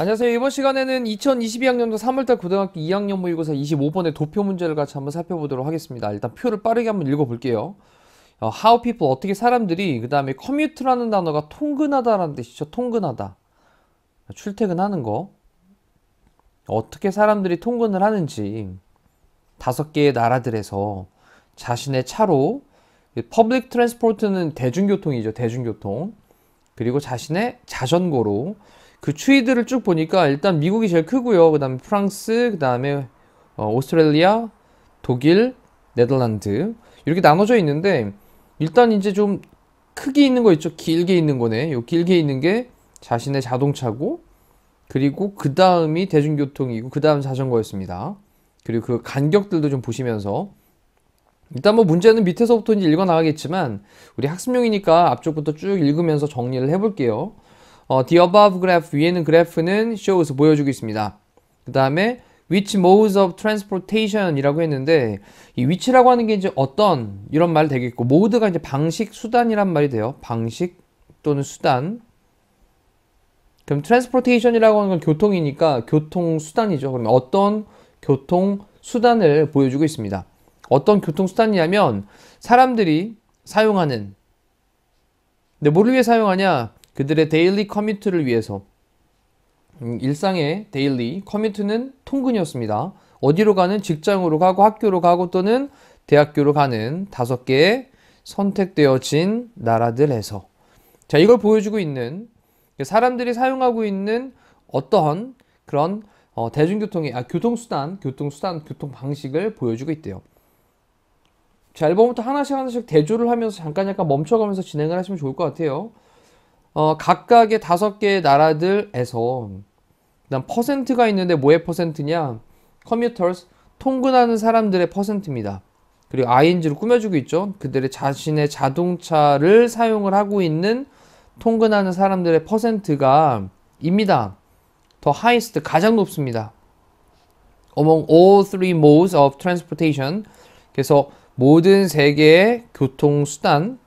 안녕하세요. 이번 시간에는 2022학년도 3월달 고등학교 2학년 모의고사 25번의 도표 문제를 같이 한번 살펴보도록 하겠습니다. 일단 표를 빠르게 한번 읽어볼게요. How people, 어떻게 사람들이, 그 다음에 commute라는 단어가 통근하다라는 뜻이죠. 통근하다. 출퇴근하는 거. 어떻게 사람들이 통근을 하는지 5개의 나라들에서 자신의 차로, public transport는 대중교통이죠. 대중교통. 그리고 자신의 자전거로 그 추이들을 쭉 보니까 일단 미국이 제일 크고요. 그 다음에 프랑스, 그 다음에 오스트레일리아, 독일, 네덜란드 이렇게 나눠져 있는데 일단 이제 좀 크게 있는 거 있죠. 길게 있는 거네. 요 길게 있는 게 자신의 자동차고 그리고 그 다음이 대중교통이고 그 다음 자전거였습니다. 그리고 그 간격들도 좀 보시면서 일단 뭐 문제는 밑에서부터 이제 읽어 나가겠지만 우리 학습용이니까 앞쪽부터 쭉 읽으면서 정리를 해볼게요. The above graph 위에는 그래프는 shows 보여주고 있습니다. 그 다음에 which modes of transportation 이라고 했는데 이 which라고 하는 게 이제 어떤 이런 말 되겠고 mode가 이제 방식, 수단이란 말이 돼요. 방식 또는 수단. 그럼 transportation이라고 하는 건 교통이니까 교통수단이죠. 그러면 어떤 교통수단을 보여주고 있습니다. 어떤 교통수단이냐면 사람들이 사용하는 근데 뭐를 위해 사용하냐? 그들의 데일리 커뮤트를 위해서 일상의 데일리 커뮤트는 통근이었습니다. 어디로 가는? 직장으로 가고 학교로 가고 또는 대학교로 가는 5개의 선택되어진 나라들에서 자 이걸 보여주고 있는 사람들이 사용하고 있는 어떠한 그런 대중교통의 교통수단, 교통 방식을 보여주고 있대요. 자, 앨범부터 하나씩 대조를 하면서 잠깐 멈춰가면서 진행을 하시면 좋을 것 같아요. 각각의 5개의 나라들에서 그다음 퍼센트가 있는데 뭐의 퍼센트냐? commuters, 통근하는 사람들의 퍼센트입니다. 그리고 ing로 꾸며주고 있죠. 그들의 자신의 자동차를 사용을 하고 있는 통근하는 사람들의 퍼센트가 입니다. The highest, 가장 높습니다. Among all three modes of transportation. 그래서 모든 3개의 교통수단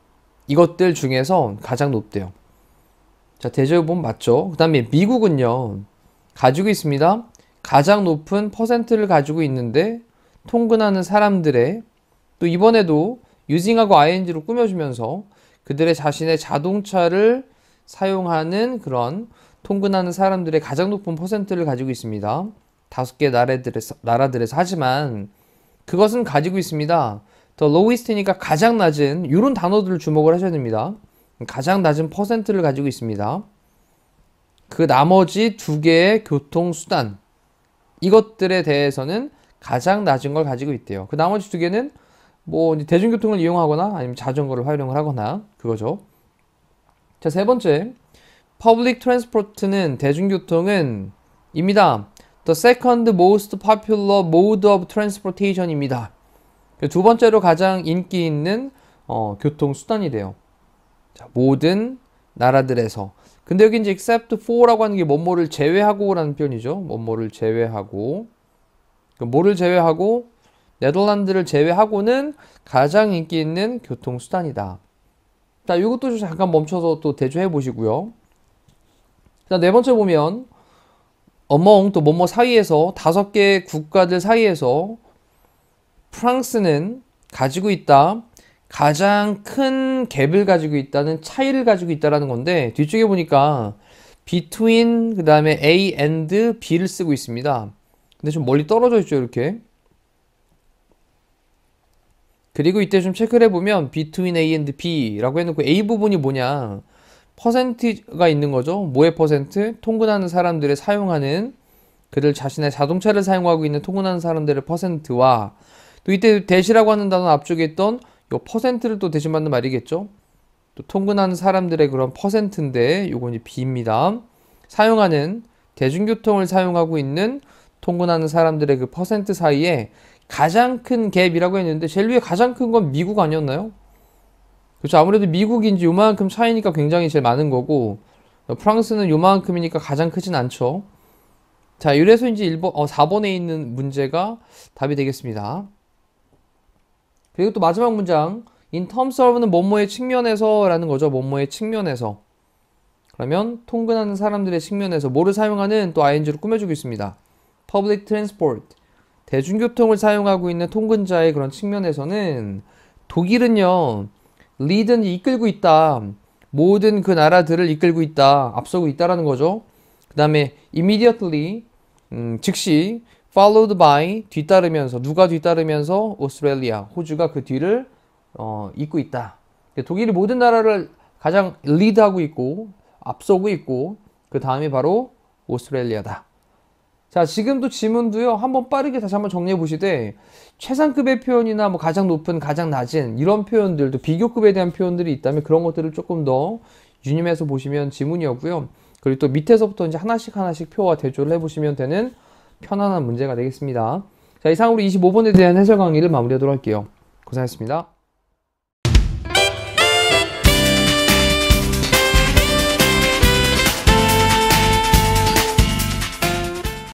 이것들 중에서 가장 높대요. 자, 대조해 보면 맞죠? 그 다음에 미국은요 가지고 있습니다. 가장 높은 퍼센트를 가지고 있는데 통근하는 사람들의 또 이번에도 using하고 ing로 꾸며주면서 그들의 자신의 자동차를 사용하는 그런 통근하는 사람들의 가장 높은 퍼센트를 가지고 있습니다. 5개 나라들에서 하지만 그것은 가지고 있습니다. The lowest니까 가장 낮은 이런 단어들을 주목을 하셔야 됩니다. 가장 낮은 퍼센트를 가지고 있습니다. 그 나머지 2개의 교통수단 이것들에 대해서는 가장 낮은 걸 가지고 있대요. 그 나머지 2개는 뭐 대중교통을 이용하거나 아니면 자전거를 활용을 하거나 그거죠. 자, 3번째 Public Transport는 대중교통은 입니다. The second most popular mode of transportation 입니다. 2번째로 가장 인기 있는 교통수단이 돼요. 자, 모든 나라들에서. 근데 여기 이제 except for라고 하는 게 뭐뭐를 제외하고 라는 표현이죠. 뭐뭐를 제외하고. 뭐를 제외하고? 네덜란드를 제외하고는 가장 인기 있는 교통수단이다. 자, 이것도 좀 잠깐 멈춰서 또 대조해 보시고요. 자, 4번째 보면 among 또 뭐뭐 사이에서 5개 국가들 사이에서 프랑스는 가지고 있다. 가장 큰 갭을 가지고 있다는 차이를 가지고 있다라는 건데 뒤쪽에 보니까 between 그 다음에 A and B를 쓰고 있습니다. 근데 좀 멀리 떨어져 있죠 이렇게. 그리고 이때 좀 체크를 해보면 between A and B라고 해놓고 A 부분이 뭐냐 퍼센트가 있는 거죠. 뭐의 퍼센트? 통근하는 사람들의 사용하는 그들 자신의 자동차를 사용하고 있는 통근하는 사람들의 퍼센트와 또 이때 대시라고 하는 단어 앞쪽에 있던 요 퍼센트를 또 대신받는 말이겠죠. 또 통근하는 사람들의 그런 퍼센트인데 요건 이제 B입니다. 사용하는 대중교통을 사용하고 있는 통근하는 사람들의 그 퍼센트 사이에 가장 큰 갭이라고 했는데 제일 위에 가장 큰 건 미국 아니었나요? 그렇죠. 아무래도 미국인지 요만큼 차이니까 굉장히 제일 많은 거고 프랑스는 요만큼이니까 가장 크진 않죠. 자, 이래서 이제 4번에 있는 문제가 답이 되겠습니다. 그리고 또 마지막 문장 in terms of는 뭐뭐의 측면에서 라는 거죠. 뭐뭐의 측면에서 그러면 통근하는 사람들의 측면에서 뭐를 사용하는 또 ing로 꾸며주고 있습니다. public transport. 대중교통을 사용하고 있는 통근자의 그런 측면에서는 독일은요, lead는 이끌고 있다. 모든 그 나라들을 이끌고 있다. 앞서고 있다라는 거죠. 그 다음에 immediately, 즉시 followed by, 뒤따르면서, 누가 뒤따르면서 오스트레일리아, 호주가 그 뒤를 잇고 있다. 독일이 모든 나라를 가장 리드하고 있고 앞서고 있고 그 다음이 바로 오스트레일리아다. 자, 지금도 지문도요. 한번 빠르게 다시 한번 정리해 보시되 최상급의 표현이나 뭐 가장 높은, 가장 낮은 이런 표현들도 비교급에 대한 표현들이 있다면 그런 것들을 조금 더 유념해서 보시면 지문이었고요. 그리고 또 밑에서부터 이제 하나씩 표와 대조를 해보시면 되는 편안한 문제가 되겠습니다. 자, 이상으로 25번에 대한 해설 강의를 마무리하도록 할게요. 고생하셨습니다.